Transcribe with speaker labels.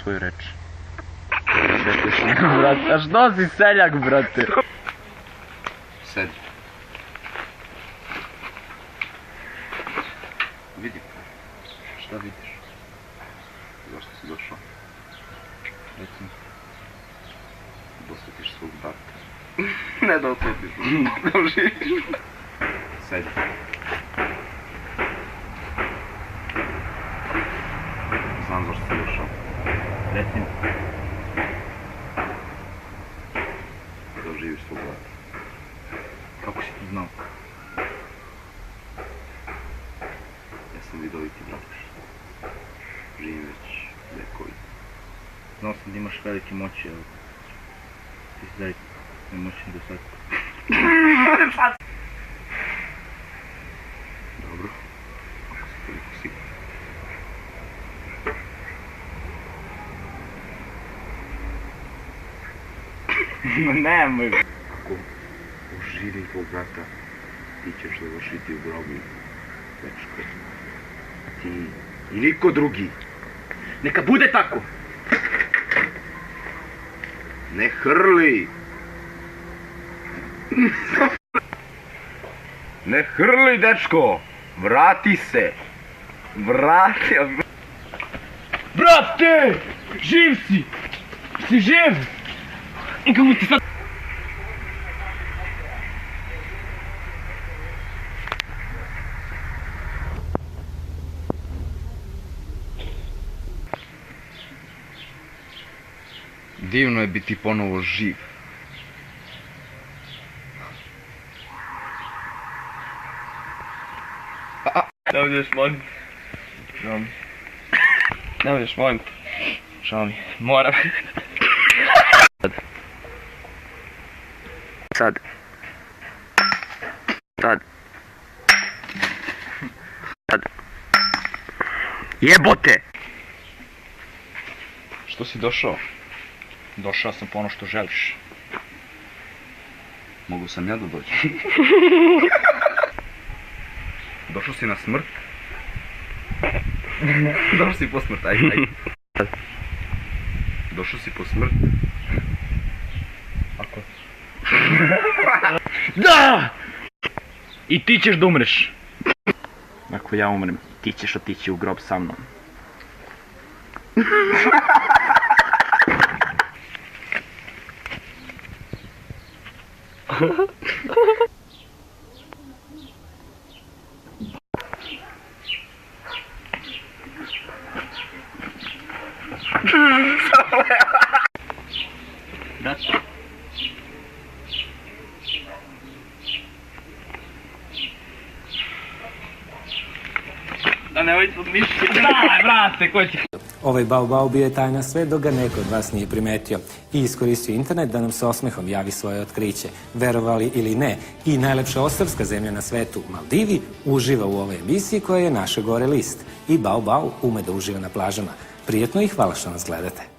Speaker 1: svoju reč. Brate, a što si seljak, brate?
Speaker 2: Sedi. Vidi. Šta vidiš? Zašto si došao? Reci mi. Da osjetiš svog brata. Ne da osjetiš, da uživiš. Sedi. Znam zašto si došao. Reci mi. Da uživiš svog brata. Kako si ti znao? Ja sam vidoviti bratiš. Živim već vekovi.
Speaker 3: Znao sam da imaš velike moći, ali ti si zaista nemoćan do sada.
Speaker 2: Dobro. Ako si toliko siguran.
Speaker 3: Nemoj.
Speaker 2: Ako oživim tvog brata, ti ćeš završiti u grobu večko. A ti i niko drugi.
Speaker 3: Neka bude tako!
Speaker 2: Ne hrli! Ne hrli, dečko! Vrati se! Vrati!
Speaker 3: Brate! Živ si! Si živ! I kako ti sad...
Speaker 2: Divno je biti ponovo živ.
Speaker 3: Ne budeš, molim. Žao mi. Ne budeš, molim. Žao mi. Moram. Sad. Sad. Sad. Jebote!
Speaker 1: Što si došao? Došao sam po ono što želiš.
Speaker 2: Mogu sam ja da dođem. Došao si na smrt? Došao si po smrt, ajde. Došao si po smrt?
Speaker 3: Ako... Da! I ti ćeš da umreš.
Speaker 1: Ako ja umrem, ti ćeš otići u grob sa mnom.
Speaker 3: Brate. Da ne ovdje mišlji. Daj, brate, ko će...
Speaker 4: Ovaj Bao bio je tajna sve dok ga neko od vas nije primetio i iskoristio internet da nam se osmehom javi svoje otkriće. Verovali ili ne, i najlepša ostrvska zemlja na svetu, Maldivi, uživa u ovoj emisiji koja je naša gore list. I Bao ume da uživa na plažama. Prijetno i hvala što nas gledate.